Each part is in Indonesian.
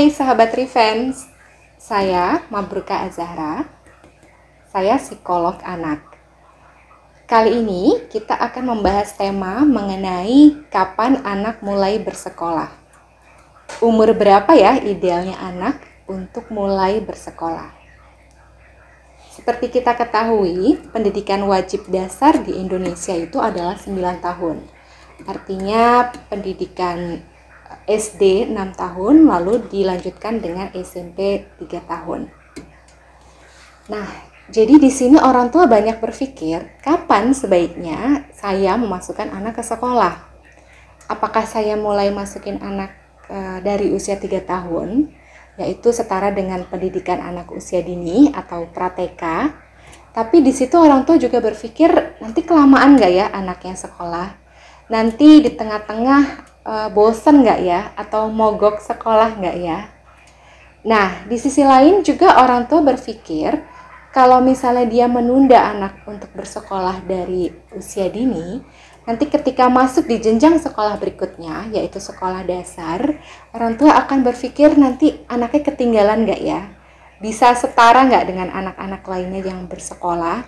Hai sahabat Revenge, saya Mabruka Azahra, saya psikolog anak. Kali ini kita akan membahas tema mengenai kapan anak mulai bersekolah. Umur berapa ya idealnya anak untuk mulai bersekolah? Seperti kita ketahui, pendidikan wajib dasar di Indonesia itu adalah 9 tahun. Artinya pendidikan SD 6 tahun, lalu dilanjutkan dengan SMP 3 tahun. Nah, jadi di sini orang tua banyak berpikir, kapan sebaiknya saya memasukkan anak ke sekolah? Apakah saya mulai masukin anak dari usia 3 tahun, yaitu setara dengan pendidikan anak usia dini atau pra-TK? Tapi di situ orang tua juga berpikir, nanti kelamaan nggak ya anaknya sekolah? Nanti di tengah-tengah bosen nggak ya, atau mogok sekolah nggak ya? Nah, di sisi lain juga orang tua berpikir kalau misalnya dia menunda anak untuk bersekolah dari usia dini, nanti ketika masuk di jenjang sekolah berikutnya, yaitu sekolah dasar, orang tua akan berpikir nanti anaknya ketinggalan nggak ya? Bisa setara nggak dengan anak-anak lainnya yang bersekolah?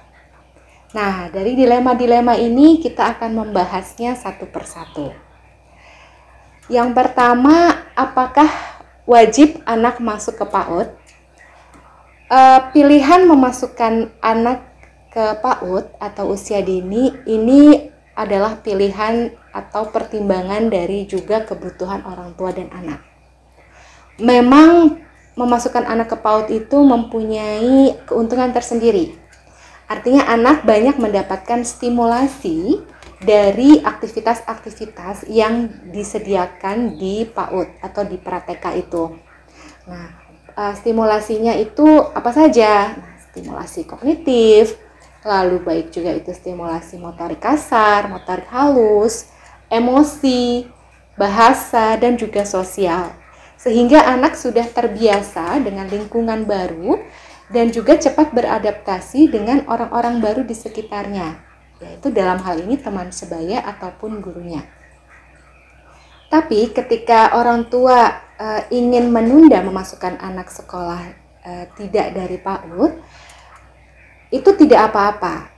Nah, dari dilema-dilema ini kita akan membahasnya satu persatu. Yang pertama, apakah wajib anak masuk ke PAUD? Pilihan memasukkan anak ke PAUD atau usia dini ini adalah pilihan atau pertimbangan dari juga kebutuhan orang tua dan anak. Memang memasukkan anak ke PAUD itu mempunyai keuntungan tersendiri. Artinya anak banyak mendapatkan stimulasi dari aktivitas-aktivitas yang disediakan di PAUD atau di pra-TK itu. Nah, stimulasinya itu apa saja? Nah, stimulasi kognitif, lalu baik juga itu stimulasi motorik kasar, motorik halus, emosi, bahasa, dan juga sosial. Sehingga anak sudah terbiasa dengan lingkungan baru dan juga cepat beradaptasi dengan orang-orang baru di sekitarnya, yaitu dalam hal ini teman sebaya ataupun gurunya. Tapi ketika orang tua ingin menunda memasukkan anak sekolah tidak dari PAUD, itu tidak apa-apa.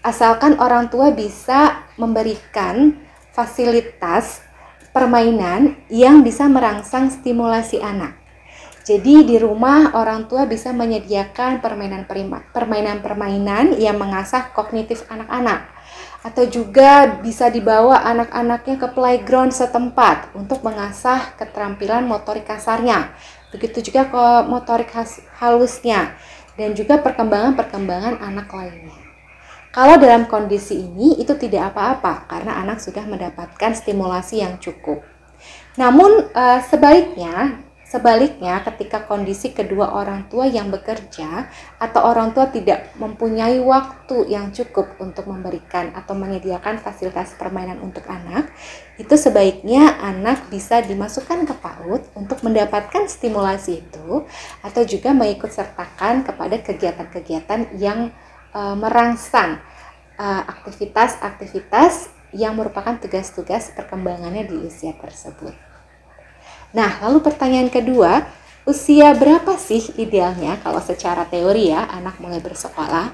Asalkan orang tua bisa memberikan fasilitas permainan yang bisa merangsang stimulasi anak. Jadi di rumah orang tua bisa menyediakan permainan-permainan yang mengasah kognitif anak-anak, atau juga bisa dibawa anak-anaknya ke playground setempat untuk mengasah keterampilan motorik kasarnya, begitu juga ke motorik halusnya, dan juga perkembangan-perkembangan anak lainnya. Kalau dalam kondisi ini itu tidak apa-apa karena anak sudah mendapatkan stimulasi yang cukup. Namun sebaliknya, ketika kondisi kedua orang tua yang bekerja atau orang tua tidak mempunyai waktu yang cukup untuk memberikan atau menyediakan fasilitas permainan untuk anak, itu sebaiknya anak bisa dimasukkan ke PAUD untuk mendapatkan stimulasi itu, atau juga mengikut sertakan kepada kegiatan-kegiatan yang merangsang aktivitas-aktivitas yang merupakan tugas-tugas perkembangannya di usia tersebut. Nah, lalu pertanyaan kedua, usia berapa sih idealnya kalau secara teori ya anak mulai bersekolah?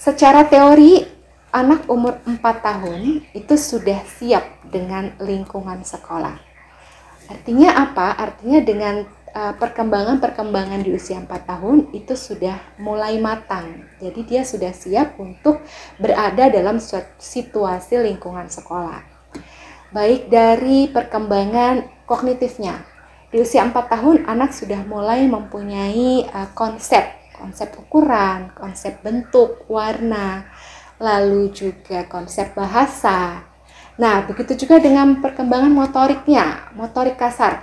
Secara teori, anak umur 4 tahun itu sudah siap dengan lingkungan sekolah. Artinya apa? Artinya dengan perkembangan-perkembangan di usia 4 tahun itu sudah mulai matang. Jadi dia sudah siap untuk berada dalam situasi lingkungan sekolah. Baik dari perkembangan kognitifnya. Di usia 4 tahun anak sudah mulai mempunyai konsep ukuran, konsep bentuk, warna, lalu juga konsep bahasa. Nah, begitu juga dengan perkembangan motoriknya, motorik kasar.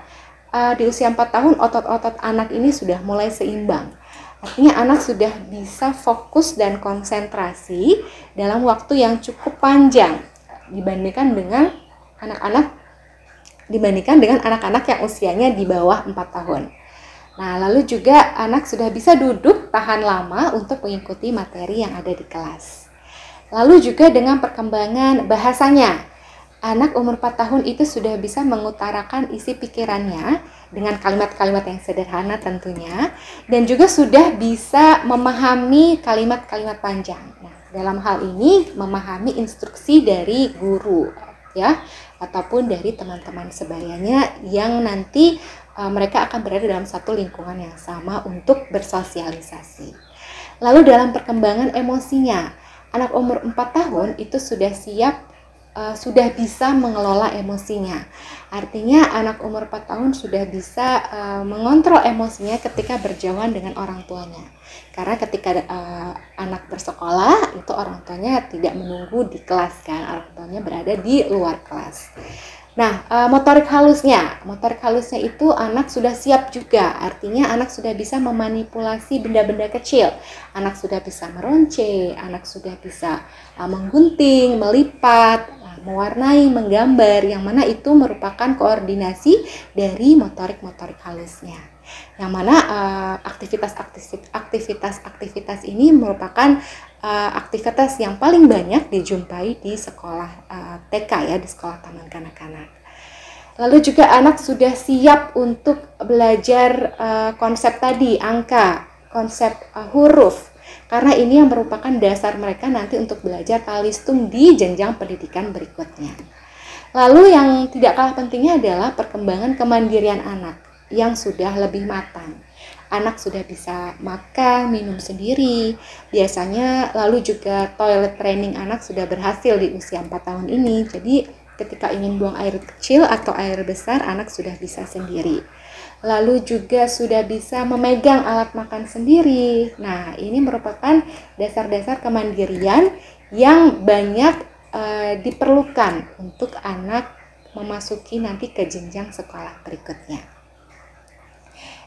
Di usia 4 tahun otot-otot anak ini sudah mulai seimbang. Artinya anak sudah bisa fokus dan konsentrasi dalam waktu yang cukup panjang dibandingkan dengan anak-anak yang usianya di bawah 4 tahun. Nah, lalu juga anak sudah bisa duduk tahan lama untuk mengikuti materi yang ada di kelas. Lalu juga dengan perkembangan bahasanya. anak umur 4 tahun itu sudah bisa mengutarakan isi pikirannya dengan kalimat-kalimat yang sederhana tentunya, dan juga sudah bisa memahami kalimat-kalimat panjang. Nah, dalam hal ini memahami instruksi dari guru ya, ataupun dari teman-teman sebayanya yang nanti mereka akan berada dalam satu lingkungan yang sama untuk bersosialisasi. Lalu dalam perkembangan emosinya, anak umur 4 tahun itu sudah siap, sudah bisa mengelola emosinya. Artinya anak umur 4 tahun sudah bisa mengontrol emosinya ketika berjauhan dengan orang tuanya. Karena ketika anak bersekolah, itu orang tuanya tidak menunggu di kelas kan, orang tuanya berada di luar kelas. Nah, motorik halusnya itu anak sudah siap juga, artinya anak sudah bisa memanipulasi benda-benda kecil, anak sudah bisa meronce, anak sudah bisa menggunting, melipat, mewarnai, menggambar, yang mana itu merupakan koordinasi dari motorik-motorik halusnya. Yang mana aktivitas ini merupakan aktivitas yang paling banyak dijumpai di sekolah TK ya, di sekolah taman kanak-kanak. Lalu juga anak sudah siap untuk belajar konsep tadi, angka, konsep huruf, karena ini yang merupakan dasar mereka nanti untuk belajar kalistung di jenjang pendidikan berikutnya. Lalu yang tidak kalah pentingnya adalah perkembangan kemandirian anak yang sudah lebih matang. Anak sudah bisa makan, minum sendiri, biasanya. Lalu juga toilet training anak sudah berhasil di usia 4 tahun ini. Jadi ketika ingin buang air kecil atau air besar, anak sudah bisa sendiri. Lalu juga sudah bisa memegang alat makan sendiri. Nah, ini merupakan dasar-dasar kemandirian yang banyak diperlukan untuk anak memasuki nanti ke jenjang sekolah berikutnya.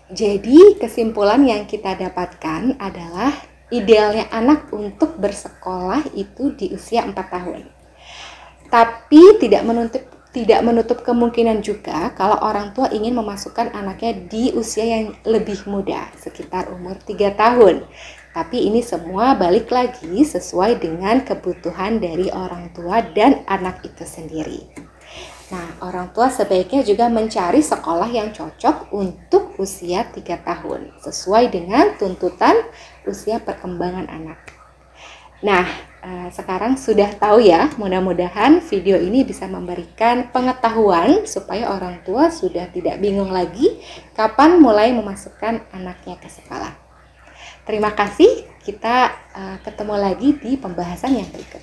Jadi kesimpulan yang kita dapatkan adalah idealnya anak untuk bersekolah itu di usia 4 tahun. Tapi tidak menutup kemungkinan juga kalau orang tua ingin memasukkan anaknya di usia yang lebih muda, sekitar umur 3 tahun. Tapi ini semua balik lagi sesuai dengan kebutuhan dari orang tua dan anak itu sendiri. Nah, orang tua sebaiknya juga mencari sekolah yang cocok untuk usia 3 tahun, sesuai dengan tuntutan usia perkembangan anak. Nah, sekarang sudah tahu ya, mudah-mudahan video ini bisa memberikan pengetahuan supaya orang tua sudah tidak bingung lagi kapan mulai memasukkan anaknya ke sekolah. Terima kasih, kita ketemu lagi di pembahasan yang berikutnya.